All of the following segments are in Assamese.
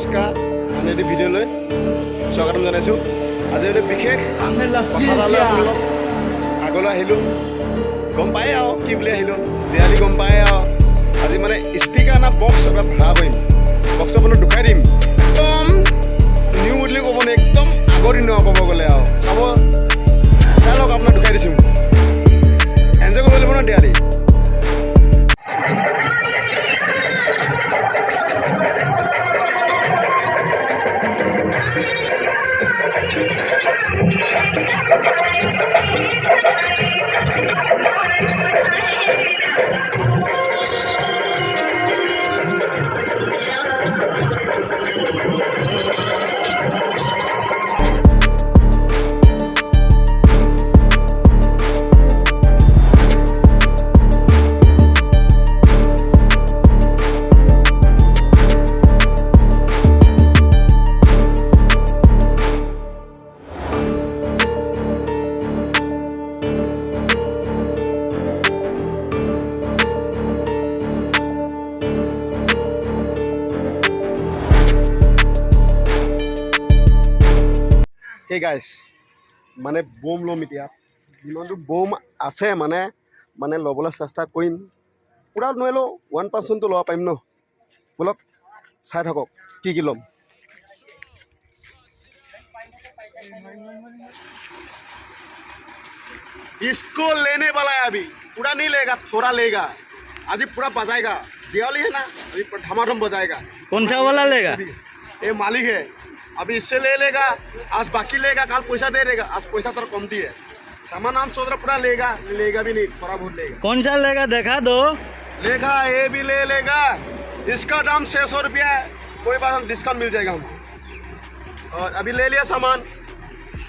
নমস্কাৰ আমি এই ভিডিঅ'লৈ স্বাগতম জনাইছোঁ। আজি এটা বিশেষ আগলৈ আহিলোঁ, গম পায় আৰু কি বুলি আহিলোঁ, দেৱালী গম পায় আৰু আজি মানে স্পীকাৰ না বক্স এটা ভাড়া কৰিম, বক্সটো আপোনাক দুখাই দিম। একদম নিউ বুলি ক'ব নে, একদম আগৰ দিনৰ ক'ব গ'লে আৰু চাব চাই লওক, আপোনাক দুখাই দিছোঁ। এনজয় কৰিব লাগিব ন দেৱালী। হে গাইছ, মানে বোম ল'ম এতিয়া, যিমানটো বোম আছে মানে ল'বলৈ চেষ্টা কৰিম। পূৰা নোৱাৰিলেও 1% ল'ব পাৰিম ন। ব'লক চাই থাকক কি কি ল'ম। इसको लेने वाला है अभी, पूरा नहीं लेगा, थोड़ा लेगा। आज पूरा बजाएगा, दिवाली है ना, अभी धमाधम बजाएगा। कौन सा वाला लेगा? ये मालिक है, अभी इससे ले लेगा, आज बाकी लेगा, कल पैसा दे देगा। आज पैसा थोड़ा कमती है, सामान हम सोच रहे पूरा लेगा, लेगा भी नहीं, थोड़ा बहुत लेगा। कौन सा लेगा देखा दो। लेगा, ये भी ले लेगा। इसका दाम 600 रुपया है, कोई बात हम डिस्काउंट मिल जाएगा हमको। और अभी ले लिया सामान,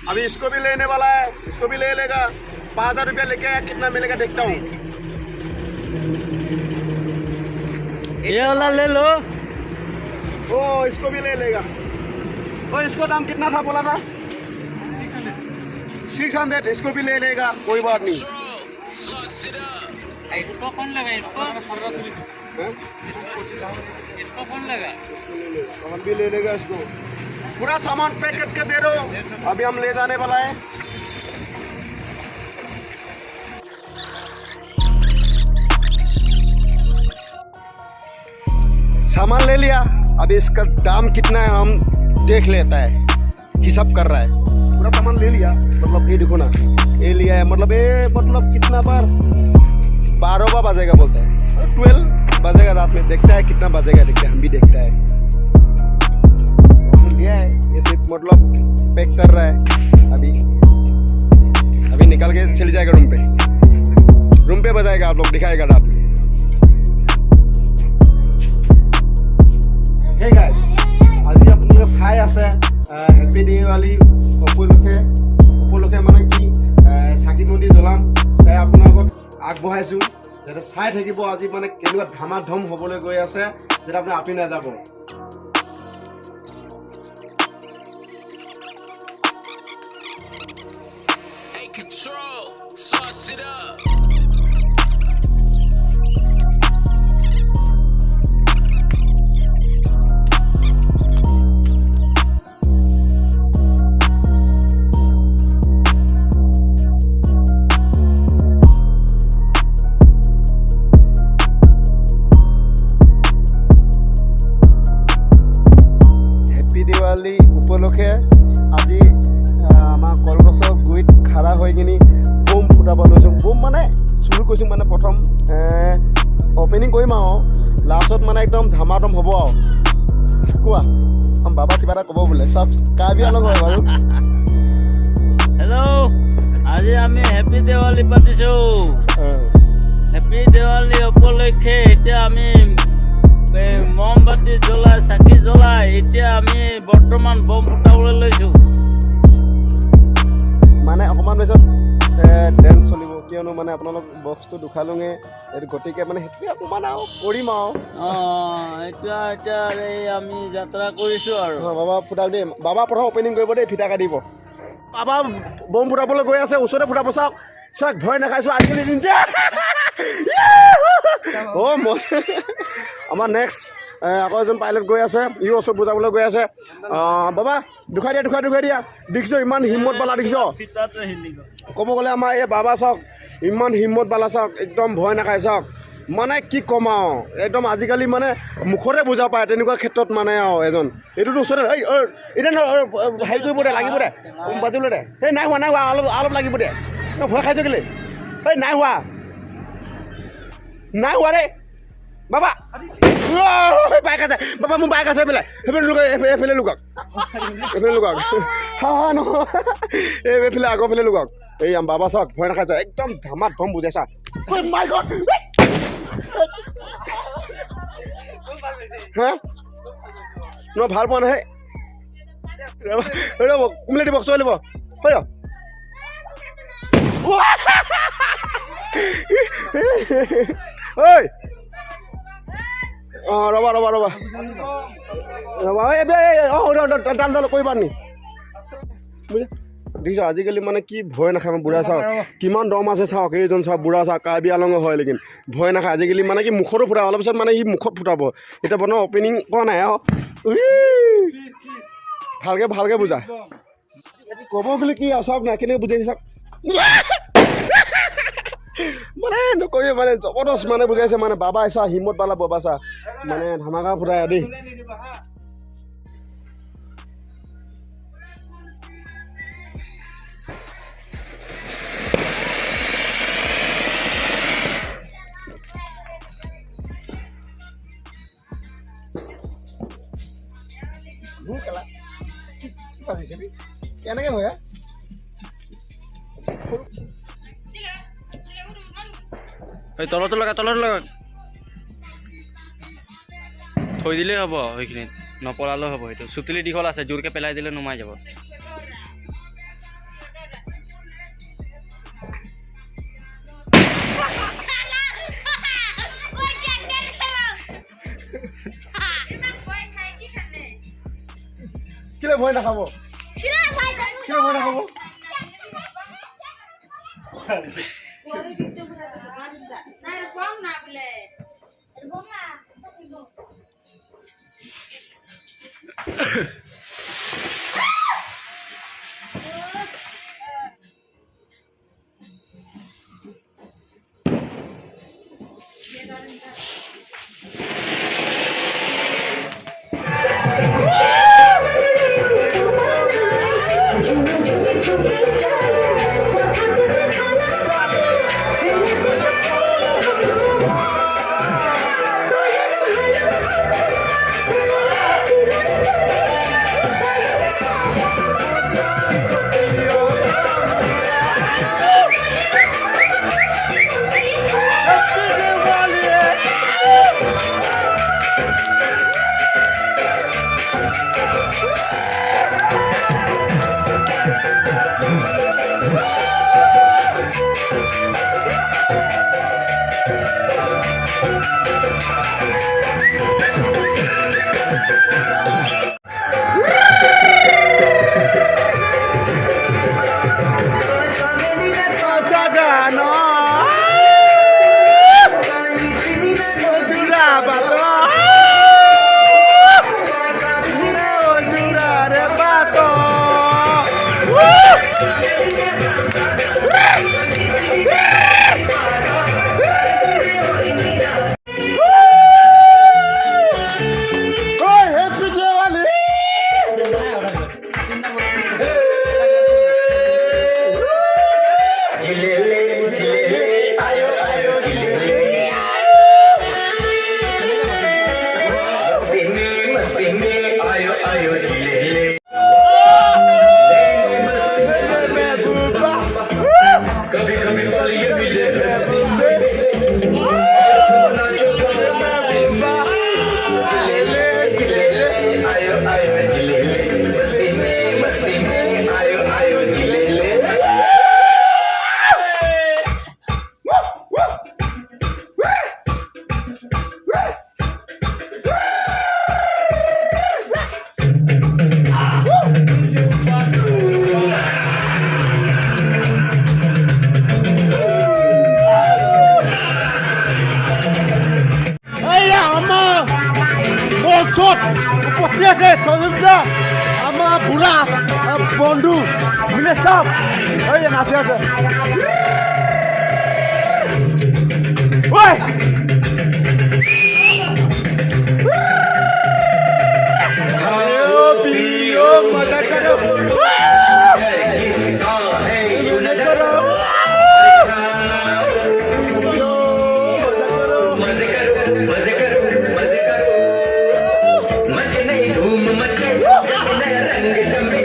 अभी इसको भी लेने वाला है, इसको भी ले लेगा। 5000 रुपया लेके आया, कितना मिलेगा देखता हूँ। ये वाला ले लो। ओ इसको भी ले लेगा। ओ इसको दाम कितना था बोला था? 600। इसको भी ले लेगा, कोई बात नहीं। इसको कौन लेगा? इसको कौन लेगा? हम भी ले लेगा इसको। पूरा सामान पैक करके दे दो, अभी हम ले जाने वाला है। सामान ले लिया, अभी इसका दाम कितना है हम देख लेता है, हिसाब कर रहा है। पूरा सामान ले लिया, मतलब ये देखो ना, ये लिया है, मतलब ये मतलब कितना बार 12 बार बजेगा बोलता है, 12 बजेगा रात में, देखता है कितना बजेगा, देखते हैं हम भी देखता है। लिया है ये सिर्फ मतलब पैक कर रहा है, अभी निकाल के चले जाएगा रूम पे बजाएगा, आप लोग दिखाएगा रात में। हे गाइस, আজি আপোনালোকে চাই আছে হেপী দিৱালী উপলক্ষে মানে কি চাকি নদী জ্বলাম, তাই আপোনাৰ আগত আগবঢ়াইছোঁ, যাতে চাই থাকিব আজি মানে কেনেকুৱা ধামাধম হ'বলৈ গৈ আছে, যাতে আপুনি আপি নাযাব। দিৱালী উপলক্ষে আজি আমাৰ কলগছৰ গুৰিত খাৰা হৈ কিনি বোম ফুটাব লৈছোঁ। বোম মানে চুৰু কৰিছোঁ, মানে প্ৰথম অপেনিং কৰিম আৰু লাষ্টত মানে একদম ধামাধম হ'ব আৰু। কোৱা বাবা কিবা এটা ক'ব বোলে, চব কাবি অলপ হয় বাৰু। হেল্ল', আজি আমি হেপী দেৱালী পাতিছোঁ। হেপী দেৱালী উপলক্ষে এতিয়া আমি মমবাতি জ্বলাই, চাকি জ্বলাই, এতিয়া আমি বৰ্তমান বম ফুটাবলৈ লৈছোঁ। মানে অকণমান পিছত ডেন্স চলিব, কিয়নো মানে আপোনালোক বক্সটো দুখালোঙে, গতিকে মানে সেইটোৱে অকণমান আৰু কৰিম আৰু। এতিয়া এই আমি যাত্ৰা কৰিছোঁ আৰু। বাবা ফুটাওক দেই, বাবা প্ৰথম অপেনিং কৰিব দেই, ফিটা কাটিব। বাবা বম ফুটাবলৈ গৈ আছে, ওচৰতে ফুটাব, চাওক ভয় নাখাইছোঁ আজিকালি দিন যে। অ' মই আমাৰ নেক্সট আকৌ এজন পাইলট গৈ আছে, ইও ওচৰত বুজাবলৈ গৈ আছে। বাবা দুখাই দিয়া দেখিছ ইমান হিম্মত বালা দেখিছ। ক'ব গ'লে আমাৰ এই বাবা চাওক ইমান হিম্মত বালা চাওক, একদম ভয় নাখায় চাওক। মানে কি ক'ম আৰু একদম আজিকালি মানে মুখতে বুজা পায় তেনেকুৱা ক্ষেত্ৰত মানে আৰু এজন এইটোতো ওচৰতে এতিয়া হেৰি কৰিব দে, লাগিব দে, বাজিবলৈ দে। এই নাই হোৱা অলপ লাগিব দে। ভয় খাইছ কেলে? এই নাই হোৱা দেই বাবা। বাইক আছে বাবা, মোৰ বাইক আছে এইফালে লুকাওক নহয় এইফালে আগৰ ফালে লুকাওক। এই বাবা চাওক ভয় নাখাইছে, একদম ধামাত ধম বুজাইছা। হা ন ভাল পোৱা নাই ৰ'ব কুমিলে দিব চলিব হয় ঐ ৰ'বা ডাল কৰিবা নি দেখিছ আজিকালি মানে কি ভয় নাখায় বুঢ়া চাওক কিমান দম আছে চাওক। এইজন চাওক বুঢ়া চাওক কাৰ্বি আলঙৰ হয়, লেকিন ভয় নাখায় আজিকালি মানে কি মুখতো ফুটাব, অলপ পিছত মানে সি মুখত ফুটাব। এতিয়া বনাওঁ অপেনিং কৰা নাই আৰু ভালকৈ বুজা ক'ব গ'লে কি আৰু চাওক নাই কেনেকৈ বুজাইছে চাওক। মানে নকবি মানে জবৰদস্ত মানে বুজাইছে মানে বাবা চা হিম্মত বালা বাবা চা মানে ধামাকা ফুটাই দেই। কেনেকৈ হয় তলতো লগা থৈ দিলেই হ'ব, সেইখিনিত নপলালেও হ'ব। সেইটো চুতুলি দীঘল আছে, জোৰকৈ পেলাই দিলে নুমাই যাব। কেলে ভয় নাখাব? আছে সহযোগিতা আমার বুড়া বন্ধু মিলে সব এই যে নাচে আছে ওই पियो मजा करो मजा करो पियो मजा करो मजे करो मजे करो मजे करो मचे नहीं धूम मचे नया रंग जमे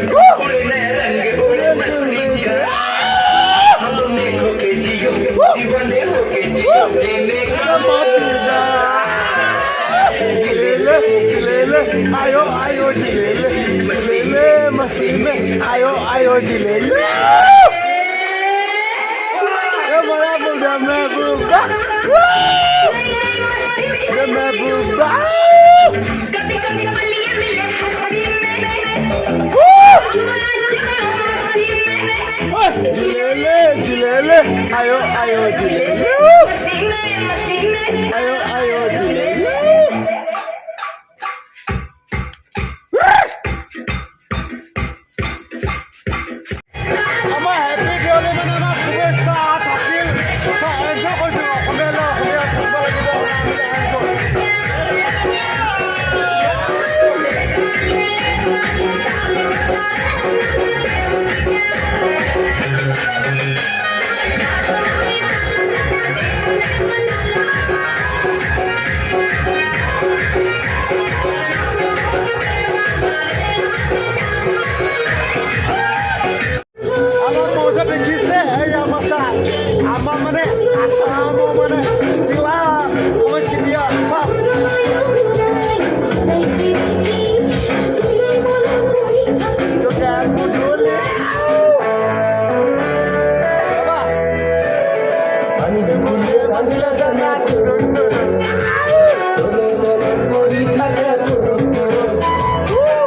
नया रंग मस्ती का हमने खो के जियो दीवाने हो के जियो जीने का मत जा जिलेले आयो आयो जिलेले जिलेले मस्ती में आयो आयो जिलेले ये बड़ा बुढ़ा महबूबा ये महबूबा कभी कभी पलिए मिले हंसी में जिलेले जिलेले आयो आयो जिलेले आयो आयो जिलेले মানে আসাম মানে জিলা সংস্কৃতিয় সব যোগান বুঝলে বাবা আমি বুঝলে বাংলা জানা তুরুন তুরুন মরি থাকে তুরুন তুরুন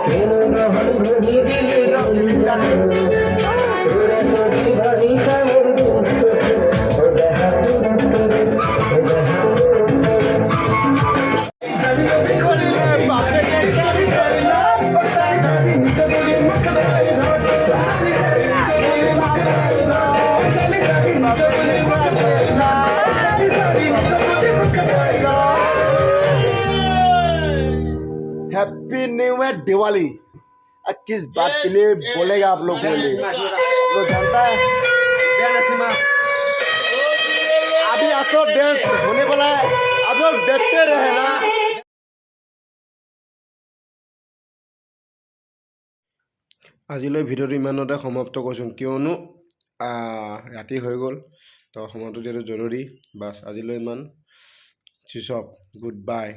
কেন নহল ভরি দিলে রকলি জানে তোরে তোরি ধরি সামর দুস্ত हैप्पी न्यू ईयर दिवाली। किस बात के लिए बोलेगा आप लोग के लिए लोग जानता है अभी आपको डांस होने वाला है आप लोग देखते रहे ना। আজিলৈ ভিডিঅ'টো ইমানতে সমাপ্ত কৰিছোঁ কিয়নো ৰাতি হৈ গ'ল তো সময়টো যিহেতু জৰুৰী বাছ আজিলৈ ইমান চিছ অফ গুড বাই।